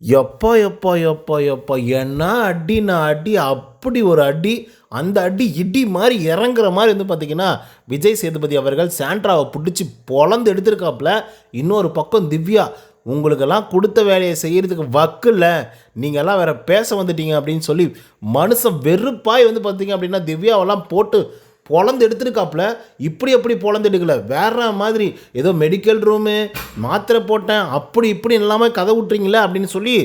எப்பா எப்பா எப்பா எப்பா என்ன அடினா அடி அப்படி ஒரு அடி. அந்த அடி இடி மாதிரி இறங்குற மாதிரி வந்து பார்த்தீங்கன்னா விஜய் சேதுபதி அவர்கள் சாண்ட்ராவை பிடிச்சி பொழந்து எடுத்திருக்காப்புல. இன்னொரு பக்கம் திவ்யா, உங்களுக்கெல்லாம் கொடுத்த வேலையை செய்கிறதுக்கு வக்கில்ல, நீங்கள்லாம் வேற பேச வந்துட்டீங்க அப்படின்னு சொல்லி மனுஷன் வெறுப்பாய் வந்து பார்த்தீங்க அப்படின்னா திவ்யாவெல்லாம் போட்டு பொழந்து எடுத்துருக்காப்புல. இப்படி எப்படி பொழந்து எடுக்கல, வேற மாதிரி ஏதோ மெடிக்கல் ரூமு மாத்திரை போட்டேன் அப்படி இப்படி இல்லாமல் கதை விட்றீங்களே அப்படின்னு சொல்லி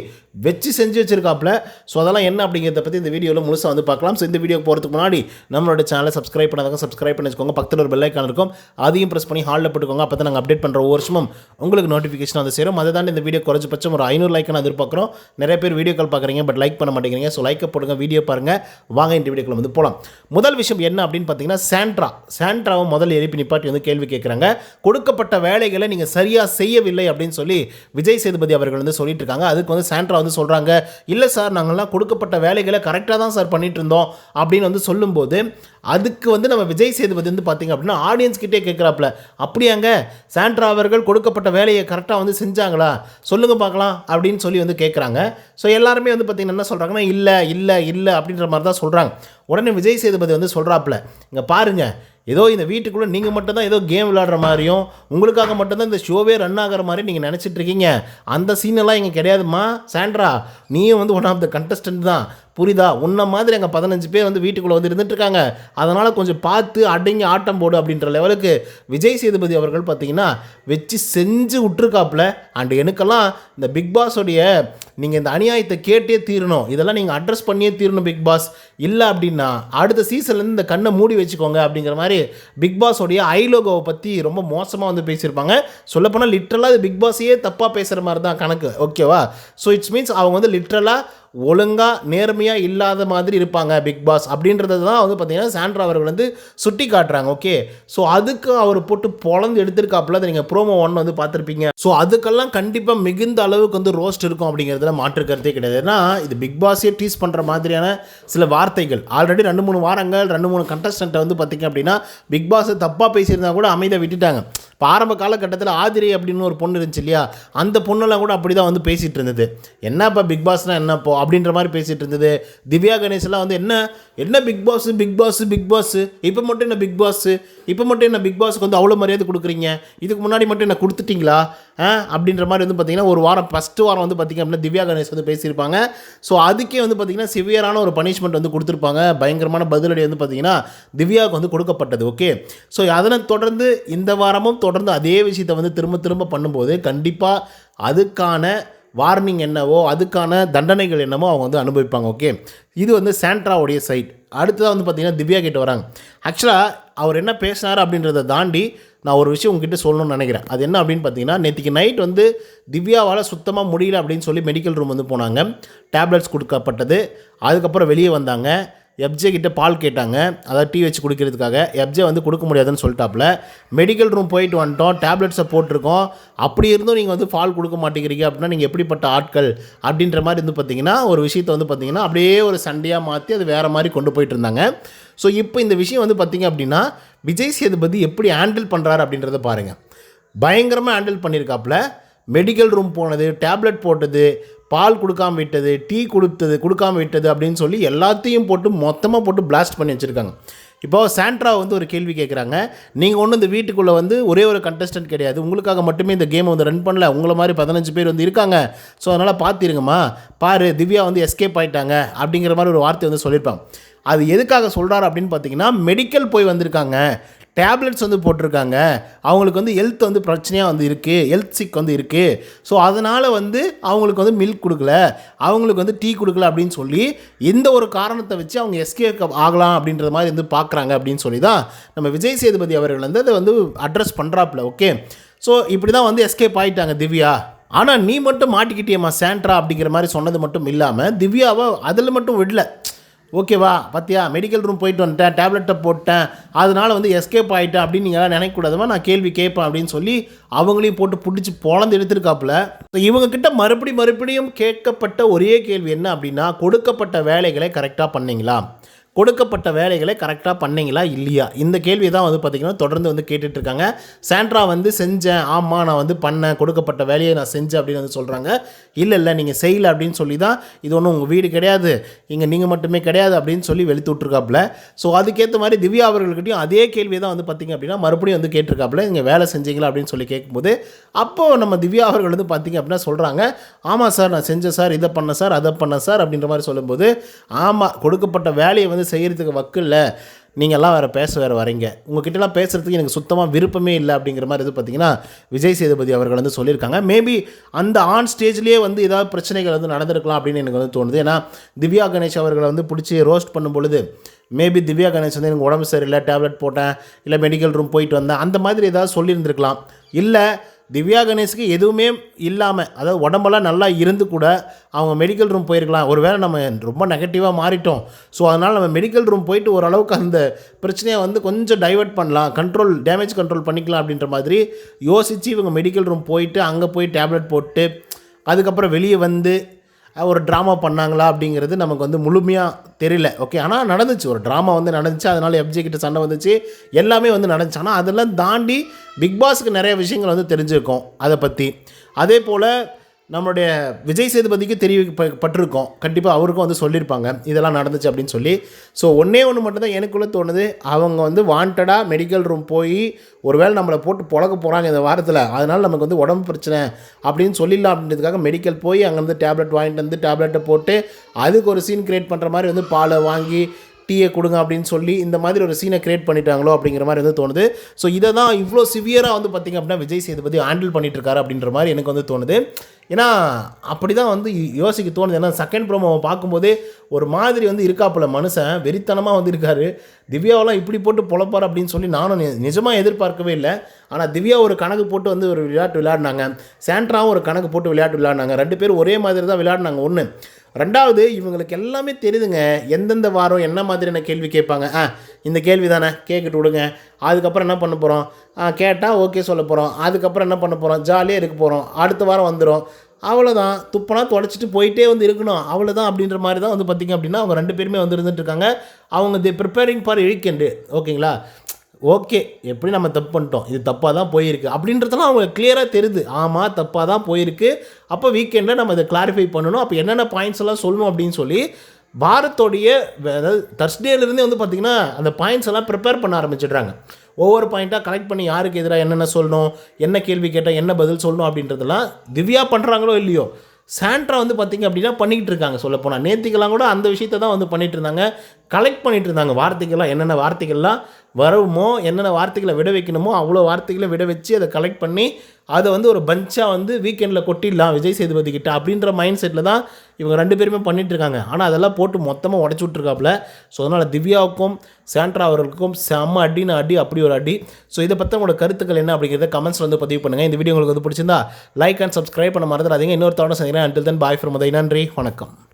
வச்சு செஞ்சு வச்சுருக்காப்புல. ஸோ அதெல்லாம் என்ன அப்படிங்கிறத பற்றி இந்த வீடியோவில் முழுசாக வந்து பார்க்கலாம். ஸோ இந்த வீடியோ போகிறதுக்கு முன்னாடி நம்மளோட சேனலை சப்ஸ்கிரைப் பண்ணாதவங்க சப்ஸ்கிரைப் பண்ணி வச்சுக்கோங்க. பக்கத்தில் ஒரு பெல் ஐக்கான் இருக்கும், அதையும் ப்ரெஸ் பண்ணி ஹாலில் போட்டுக்கோங்க. அப்போ தான் நாங்கள் அப்டேட் பண்ணுற ஒவ்வொரு வருஷமும் உங்களுக்கு நோட்டிஃபிகேஷன் வந்து சேரும். அதை தாண்டி இந்த வீடியோ குறைஞ்சபட்சம் ஒரு 500 லைக் நான் எதிர்பார்க்குறோம். நிறைய பேர் வீடியோ கால் பார்க்குறீங்க, பட் லைக் பண்ண மாட்டேங்கிறீங்க. ஸோ லைக்கை போடுங்க, வீடியோ பாருங்கள். வாங்க இந்த வீடியோக்குள்ள வந்து போகலாம். முதல் விஷயம் என்ன அப்படின்னு பார்த்தீங்கன்னா சாண்ட்ராவை முதல் எழுப்பி நிப்பாட்டி வந்து கேள்வி கேட்குறாங்க. கொடுக்கப்பட்ட வேலைகளை நீங்கள் சரியாக செய்யவில்லை அப்படின்னு சொல்லி விஜய் சேதுபதி அவர்கள் வந்து சொல்லிட்டு இருக்காங்க. அதுக்கு வந்து சாண்ட்ரா வந்து சொல்கிறாங்க, இல்லை சார், நாங்கள்லாம் கொடுக்கப்பட்ட வேலைகளை கரெக்டாக தான் சார் பண்ணிட்டு இருந்தோம் அப்படின்னு வந்து சொல்லும்போது, அதுக்கு வந்து நம்ம விஜய் சேதுபதி வந்து பார்த்திங்க அப்படின்னா ஆடியன்ஸ் கிட்டே கேட்குறாப்புல, அப்படியாங்க சாண்ட்ரா அவர்கள் கொடுக்கப்பட்ட வேலையை கரெக்டாக வந்து செஞ்சாங்களா, சொல்லுங்கள் பார்க்கலாம் அப்படின்னு சொல்லி வந்து கேட்குறாங்க. ஸோ எல்லாருமே வந்து பார்த்திங்கன்னா என்ன சொல்கிறாங்கன்னா, இல்லை இல்லை இல்லை அப்படின்ற மாதிரி தான் சொல்கிறாங்க. உடனே விஜய் சேதுபதி வந்து சொல்கிறாப்புல, இங்கே பாருங்கள், ஏதோ இந்த வீட்டுக்குள்ளே நீங்கள் மட்டும்தான் ஏதோ கேம் விளையாடுற மாதிரியும் உங்களுக்காக மட்டும்தான் இந்த ஷோவே ரன் ஆகிற மாதிரி நீங்கள் நினச்சிட்டு இருக்கீங்க. அந்த சீனெல்லாம் இங்கே கிடையாதுமா சாண்ட்ரா, நீயும் வந்து ஒன் ஆஃப் த கண்டஸ்டன்ட் தான், புரியுதா? உன்ன மாதிரி அங்கே 15 பேர் வந்து வீட்டுக்குள்ளே வந்து இருந்துகிட்ருக்காங்க, அதனால் கொஞ்சம் பார்த்து அடங்கி ஆட்டம் போடு அப்படின்ற லெவலுக்கு விஜய் சேதுபதி அவர்கள் பார்த்திங்கன்னா வச்சு செஞ்சு விட்டுருக்காப்புல. அண்டு எனக்கெல்லாம் இந்த பிக் பாஸோடைய நீங்கள் இந்த அநியாயத்தை கேட்டே தீரணும், இதெல்லாம் நீங்கள் அட்ரஸ் பண்ணியே தீரணும் பிக் பாஸ், இல்லை அப்படின்னா அடுத்த சீசன்லேருந்து இந்த கண்ணை மூடி வச்சுக்கோங்க அப்படிங்கிற மாதிரி பிக் பாஸோடைய ஐலோகோவை பற்றி ரொம்ப மோசமாக வந்து பேசியிருப்பாங்க. சொல்லப்போனால் லிட்ரலாக இது பிக் பாஸையே தப்பாக பேசுகிற மாதிரி தான் கணக்கு, ஓகேவா? ஸோ இட்ஸ் மீன்ஸ் அவங்க வந்து லிட்ரலாக ஒழுங்காக நேர்மையாக இல்லாத மாதிரி இருப்பாங்க பிக் பாஸ் அப்படின்றது தான் வந்து பார்த்திங்கன்னா சாண்ட்ரா அவர்கள் வந்து சுட்டி காட்டுறாங்க. ஓகே, ஸோ அதுக்கு அவர் போட்டு பொழந்து எடுத்திருக்காப்புல. அதை நீங்கள் ப்ரோமோ 1 வந்து பார்த்துருப்பீங்க. ஸோ அதுக்கெல்லாம் கண்டிப்பாக மிகுந்த அளவுக்கு வந்து ரோஸ்ட் இருக்கும் அப்படிங்கிறதுல மாற்று கருத்தே கிடையாது. ஏன்னா இது பிக் பாஸே டீஸ் பண்ணுற மாதிரியான சில வார்த்தைகள் ஆல்ரெடி 2-3 வாரங்கள் 2-3 கண்டஸ்டண்ட்டை வந்து பார்த்திங்க அப்படின்னா பிக் பாஸை தப்பாக பேசியிருந்தா கூட அமைதியாக விட்டுட்டாங்க. இப்போ ஆரம்ப காலகட்டத்தில் ஆதிரை அப்படின்னு ஒரு பொண்ணு இருந்துச்சு இல்லையா, அந்த பொண்ணெல்லாம் கூட அப்படி தான் வந்து பேசிகிட்டு இருந்தது. என்னப்பா பிக் பாஸ்னால் என்னப்போ அப்படின்ற மாதிரி பேசிகிட்டு இருந்தது. திவ்யா கணேஷ்லாம் வந்து என்ன Bigg Boss Bigg Boss Bigg Boss, இப்போ மட்டும் என்ன பிக் பாஸ், இப்போ மட்டும் என்ன பிக் பாஸுக்கு வந்து அவ்வளோ மரியாதை கொடுக்குறீங்க, இதுக்கு முன்னாடி மட்டும் என்ன கொடுத்துட்டிங்களா அப்படின்ற மாதிரி வந்து பார்த்திங்கன்னா ஒரு வாரம் ஃபஸ்ட்டு வாரம் வந்து பார்த்திங்க அப்படின்னா திவ்யா கணேஷ் வந்து பேசியிருப்பாங்க. ஸோ அதுக்கே வந்து பார்த்திங்கன்னா சிவியரான ஒரு பனிஷ்மெண்ட் வந்து கொடுத்துருப்பாங்க. பயங்கரமான பதிலடி வந்து பார்த்திங்கன்னா திவ்யாவுக்கு வந்து கொடுக்கப்பட்டது. ஓகே, ஸோ அதனை தொடர்ந்து இந்த வாரமும் தொடர்ந்து அதே விஷயத்தை வந்து திரும்ப திரும்ப பண்ணும்போது கண்டிப்பாக அதுக்கான வார்னிங் என்னவோ அதுக்கான தண்டனைகள் என்னவோ அவங்க வந்து அனுபவிப்பாங்க. ஓகே, இது வந்து சாண்ட்ராவுடைய சைட். அடுத்ததாக வந்து பார்த்திங்கன்னா திவ்யா கிட்ட வராங்க. ஆக்சுவலாக அவர் என்ன பேசினார் அப்படின்றத தாண்டி நான் ஒரு விஷயம் உங்ககிட்ட சொல்லணும்னு நினைக்கிறேன். அது என்ன அப்படின்னு பார்த்தீங்கன்னா, நேற்றுக்கு நைட் வந்து திவ்யாவால் சுத்தமாக முடியல அப்படின்னு சொல்லி மெடிக்கல் ரூம் வந்து போனாங்க. டேப்லெட்ஸ் கொடுக்கப்பட்டது. அதுக்கப்புறம் வெளியே வந்தாங்க. எப்ஜே கிட்ட பால் கேட்டாங்க, அதாவது டீ வச்சு குடிக்கிறதுக்காக. எப்ஜே வந்து கொடுக்க முடியாதுன்னு சொல்லிட்டாப்புல. மெடிக்கல் ரூம் போயிட்டு வந்துட்டோம், டேப்லெட்ஸை போட்டிருக்கோம், அப்படி இருந்தும் நீங்கள் வந்து பால் கொடுக்க மாட்டேங்கிறீங்க அப்படின்னா நீங்கள் எப்படிப்பட்ட ஆட்கள் அப்படின்ற மாதிரி வந்து பார்த்திங்கன்னா ஒரு விஷயத்தை வந்து பார்த்திங்கன்னா அப்படியே ஒரு சண்டையாக மாற்றி அது வேறு மாதிரி கொண்டு போயிட்டு இருந்தாங்க. ஸோ இப்போ இந்த விஷயம் வந்து பார்த்திங்க அப்படின்னா விஜய் சேதுபதி எப்படி ஹேண்டில் பண்ணுறாரு அப்படின்றத பாருங்கள். பயங்கரமாக ஹேண்டில் பண்ணியிருக்காப்புல. மெடிக்கல் ரூம் போனது, டேப்லெட் போட்டது, பால் கொடுக்காமல் விட்டது, டீ கொடுக்காமல் விட்டது அப்படின்னு சொல்லி எல்லாத்தையும் போட்டு மொத்தமாக போட்டு பிளாஸ்ட் பண்ணி வச்சுருக்காங்க. இப்போ சாண்ட்ரா வந்து ஒரு கேள்வி கேட்குறாங்க, நீங்கள் ஒன்றும் இந்த வீட்டுக்குள்ளே வந்து ஒரே ஒரு கண்டஸ்டன்ட் கிடையாது, உங்களுக்காக மட்டுமே இந்த கேமை வந்து ரன் பண்ணல, உங்களை மாதிரி 15 பேர் வந்து இருக்காங்க, ஸோ அதனால் பார்த்துருங்கம்மா, பாரு திவ்யா வந்து எஸ்கேப் ஆகிட்டாங்க அப்படிங்கிற மாதிரி ஒரு வார்த்தை வந்து சொல்லியிருப்பாங்க. அது எதுக்காக சொல்கிறாரு அப்படின்னு பார்த்தீங்கன்னா, மெடிக்கல் போய் வந்திருக்காங்க, டேப்லெட்ஸ் வந்து போட்டிருக்காங்க, அவங்களுக்கு வந்து ஹெல்த் வந்து பிரச்சனையாக வந்து இருக்குது, ஹெல்த் சிக் வந்து இருக்குது, ஸோ அதனால் வந்து அவங்களுக்கு வந்து மில்க் கொடுக்கல, அவங்களுக்கு வந்து டீ கொடுக்கல அப்படின்னு சொல்லி இந்த ஒரு காரணத்தை வச்சு அவங்க எஸ்கேப் ஆகலாம் அப்படின்ற மாதிரி வந்து பார்க்குறாங்க அப்படின்னு சொல்லி தான் நம்ம விஜய் சேதுபதி அவர்கள் வந்து அதை வந்து அட்ரஸ் பண்ணுறாப்புல. ஓகே, ஸோ இப்படி தான் வந்து எஸ்கேப் ஆகிட்டாங்க திவ்யா. ஆனால் நீ மட்டும் மாட்டிக்கிட்டியம்மா சாண்ட்ரா அப்படிங்கிற மாதிரி சொன்னது மட்டும் இல்லாமல் திவ்யாவை அதில் மட்டும் விடல. ஓகேவா, பார்த்தியா, மெடிக்கல் ரூம் போயிட்டு வந்துட்டேன், டேப்லெட்டை போட்டேன், அதனால் வந்து எஸ்கேப் ஆகிட்டேன் அப்படின்னு நீங்களாம் நினைக்கக்கூடாதுமா, நான் கேள்வி கேட்பேன் அப்படின்னு சொல்லி அவங்களையும் போட்டு பிடிச்சி பொழந்து எடுத்துருக்காப்புல. ஸோ இவங்கக்கிட்ட மறுபடியும் கேட்கப்பட்ட ஒரே கேள்வி என்ன அப்படின்னா, கொடுக்கப்பட்ட வேலைகளை கரெக்டாக பண்ணிங்களா, கொடுக்கப்பட்ட வேலைகளை கரெக்டாக பண்ணீங்களா இல்லையா? இந்த கேள்வி தான் வந்து பார்த்திங்கன்னா தொடர்ந்து வந்து கேட்டுட்ருக்காங்க. சாண்ட்ரா வந்து செஞ்சேன், ஆமாம் நான் வந்து பண்ணேன், கொடுக்கப்பட்ட வேலையை நான் செஞ்சேன் அப்படின்னு வந்து சொல்கிறாங்க. இல்லை நீங்கள் செய்யலை அப்படின்னு சொல்லி தான், இது ஒன்றும் உங்கள் வீடு கிடையாது, இங்கே நீங்கள் மட்டுமே கிடையாது அப்படின்னு சொல்லி வெளுத்து விட்ருக்காப்புல. ஸோ அதுக்கேற்ற மாதிரி திவ்யா அவர்கள்கிட்டையும் அதே கேள்வியை தான் வந்து பார்த்திங்க அப்படின்னா மறுபடியும் வந்து கேட்டிருக்காப்புல, இங்கே வேலை செஞ்சீங்களா அப்படின்னு சொல்லி கேட்கும்போது, அப்போது நம்ம திவ்யா அவர்கள் வந்து பார்த்திங்க அப்படின்னா சொல்கிறாங்க, ஆமாம் சார் நான் செஞ்சேன் சார், இதை பண்ணேன் சார், அதை பண்ணேன் சார் அப்படின்ற மாதிரி சொல்லும்போது, ஆமாம் கொடுக்கப்பட்ட வேலையை வந்து செய்கிறதுக்கு வக்கு இல்லை, நீங்கள்லாம் வேறு வரீங்க, உங்ககிட்டலாம் பேசுகிறதுக்கு எனக்கு சுத்தமாக விருப்பமே இல்லை அப்படிங்கிற மாதிரி இது பார்த்திங்கன்னா விஜய் சேதுபதி அவர்கள் வந்து சொல்லியிருக்காங்க. மேபி அந்த ஆன் ஸ்டேஜ்லேயே வந்து ஏதாவது பிரச்சனைகள் வந்து நடந்திருக்கலாம் அப்படின்னு எனக்கு வந்து தோணுது. ஏன்னா திவ்யா கணேஷ் அவர்களை வந்து பிடிச்சி ரோஸ்ட் பண்ணும் பொழுது மேபி திவ்யா கணேஷ் வந்து எனக்கு உடம்பு சரியில்லை, டேப்லெட் போட்டேன், இல்லை மெடிக்கல் ரூம் போயிட்டு வந்தேன், அந்த மாதிரி ஏதாவது சொல்லியிருந்திருக்கலாம். இல்லை திவ்யா கணேஷுக்கு எதுவுமே இல்லாமல், அதாவது உடம்பெல்லாம் நல்லா இருந்து கூட அவங்க மெடிக்கல் ரூம் போயிருக்கலாம். ஒரு வேளை நம்ம ரொம்ப நெகட்டிவாக மாறிட்டோம், ஸோ அதனால் நம்ம மெடிக்கல் ரூம் போயிட்டு ஓரளவுக்கு அந்த பிரச்சனையை வந்து கொஞ்சம் டைவர்ட் பண்ணலாம், டேமேஜ் கண்ட்ரோல் பண்ணிக்கலாம் அப்படின்ற மாதிரி யோசித்து இவங்க மெடிக்கல் ரூம் போயிட்டு அங்கே போய் டேப்லெட் போட்டு அதுக்கப்புறம் வெளியே வந்து ஒரு ட்ராமா பண்ணாங்களா அப்படிங்கிறது நமக்கு வந்து முழுமையாக தெரியல. ஓகே, ஆனால் நடந்துச்சு, ஒரு ட்ராமா வந்து நடந்துச்சு, அதனால் எஃப்ஜே கிட்ட சண்டை வந்துச்சு, எல்லாமே வந்து நடந்துச்சு. ஆனால் அதெல்லாம் தாண்டி பிக் பாஸுக்கு நிறைய விஷயங்கள் வந்து தெரிஞ்சிருக்கோம் அதை பற்றி. அதே போல் நம்மளுடைய விஜய் சேதுபதிக்கு தெரியப்பட்டிருக்கோம், கண்டிப்பாக அவருக்கும் வந்து சொல்லியிருப்பாங்க இதெல்லாம் நடந்துச்சு அப்படின்னு சொல்லி. ஸோ ஒன்றே ஒன்று மட்டும்தான் எனக்குள்ளே தோணுது, அவங்க வந்து வாண்டடாக மெடிக்கல் ரூம் போய் ஒருவேளை நம்மளை போட்டு புழக்க போகிறாங்க இந்த வாரத்தில், அதனால் நமக்கு வந்து உடம்பு பிரச்சனை அப்படின்னு சொல்லிடலாம் அப்படின்றதுக்காக மெடிக்கல் போய் அங்கேருந்து டேப்லெட் வாங்கிட்டு வந்து டேப்லெட்டை போட்டு அதுக்கு ஒரு சீன் க்ரியேட் பண்ணுற மாதிரி வந்து பாலை வாங்கி டீயை கொடுங்க அப்படின்னு சொல்லி இந்த மாதிரி ஒரு சீனை க்ரியேட் பண்ணிட்டாங்களோ அப்படிங்கிற மாதிரி வந்து தோணுது. ஸோ இதை தான் இவ்வளோ சிவியராக வந்து பார்த்திங்க அப்படின்னா விஜய் சேதுபதி ஹேண்டில் பண்ணிகிட்ருக்காரு அப்படின்ற மாதிரி எனக்கு வந்து தோணுது. ஏன்னா அப்படி தான் வந்து யோசிக்க தோணுது. ஏன்னா செகண்ட் ப்ரோமோவை பார்க்கும்போதே ஒரு மாதிரி வந்து இருக்காப்புல, மனுஷன் வெறித்தனமாக வந்து இருக்கார். திவ்யாவெல்லாம் இப்படி போட்டு பொழப்பார் அப்படின்னு சொல்லி நானும் நிஜமாக எதிர்பார்க்கவே இல்லை. ஆனால் திவ்யா ஒரு கணக்கு போட்டு வந்து ஒரு விளையாட்டு விளையாடினாங்க, சாண்ட்ராவும் ஒரு கணக்கு போட்டு விளையாட்டு விளையாடினாங்க. 2 பேரும் ஒரே மாதிரி தான் விளையாடினாங்க. ஒன்று, ரெண்டாவது இவங்களுக்கு எல்லாமே தெரியுதுங்க, எந்தெந்த வாரம் என்ன மாதிரியான கேள்வி கேட்பாங்க. இந்த கேள்வி தானே கேட்கிட்டு விடுங்க, அதுக்கப்புறம் என்ன பண்ண போகிறோம், கேட்டால் ஓகே சொல்ல போகிறோம், அதுக்கப்புறம் என்ன பண்ண போகிறோம், ஜாலியாக இருக்க போகிறோம், அடுத்த வாரம் வந்துடும், அவ்வளோதான், துப்புனா தொடச்சிட்டு போயிட்டே வந்து இருக்கணும், அவ்வளோதான் அப்படின்ற மாதிரி தான் வந்து பார்த்திங்க அப்படின்னா அவங்க 2 பேருமே வந்து இருந்துகிட்ருக்காங்க. அவங்க ப்ரிப்பேரிங் ஃபார் வீக்கெண்டு. ஓகேங்களா, ஓகே எப்படி நம்ம தப்பு பண்ணிட்டோம், இது தப்பாக தான் போயிருக்கு அப்படின்றதெல்லாம் அவங்களுக்கு கிளியராக தெரியுது. ஆமாம் தப்பாக தான் போயிருக்கு, அப்போ வீக்கெண்டில் நம்ம இதை கிளாரிஃபை பண்ணணும், அப்போ என்னென்ன பாயிண்ட்ஸ் எல்லாம் சொல்லணும் அப்படின்னு சொல்லி வாரத்தோடைய அதாவது தர்ஸ்டேலேருந்தே வந்து பார்த்திங்கன்னா அந்த பாயிண்ட்ஸ் எல்லாம் ப்ரிப்பேர் பண்ண ஆரம்பிச்சிடுறாங்க. ஒவ்வொரு பாயிண்ட்டாக கலெக்ட் பண்ணி யாருக்கு எதிராக என்னென்ன சொல்லணும், என்ன கேள்வி கேட்டால் என்ன பதில் சொல்லணும் அப்படின்றதெல்லாம் திவ்யா பண்ணுறாங்களோ இல்லையோ, சாண்ட்ரா வந்து பார்த்திங்க அப்படின்னா பண்ணிக்கிட்டு இருக்காங்க. சொல்லப்போனால் நேத்திக்கெல்லாம் கூட அந்த விஷயத்தை தான் வந்து பண்ணிகிட்டு இருந்தாங்க, கலெக்ட் பண்ணிகிட்டு இருந்தாங்க. வார்த்தைகள்லாம் என்னென்ன வார்த்தைகள்லாம் வருமோ, என்னென்ன வார்த்தைகளை விட வைக்கணுமோ அவ்வளோ வார்த்தைகளை விட வச்சு அதை கலெக்ட் பண்ணி அதை வந்து ஒரு பஞ்சாக வந்து வீக்கெண்டில் கொட்டிடலாம் விஜய் சேதுபதி கிட்ட அப்படின்ற மைண்ட் செட்டில் தான் இவங்க 2 பேருமே பண்ணிகிட்ருக்காங்க. ஆனால் அதெல்லாம் போட்டு மொத்தமாக உடச்சி விட்ருக்காப்புல. ஸோ அதனால் திவ்யாவுக்கும் சாண்ட்ரா அவர்களுக்கும் செம்ம அடின்னு அடி, அப்படி ஒரு அடி. ஸோ இதை பற்றி உங்களோட கருத்துக்கள் என்ன அப்படிங்கிறத கமெண்ட்ஸ் வந்து பதிவு பண்ணுங்கள். இந்த வீடியோ உங்களுக்கு வந்து பிடிச்சிருந்தா லைக் அண்ட் சப்ஸ்கிரைப் பண்ண மறந்துடாதீங்க. இன்னொரு தவணை சந்திக்கிறேன். Until then bye from Uday. நன்றி, வணக்கம்.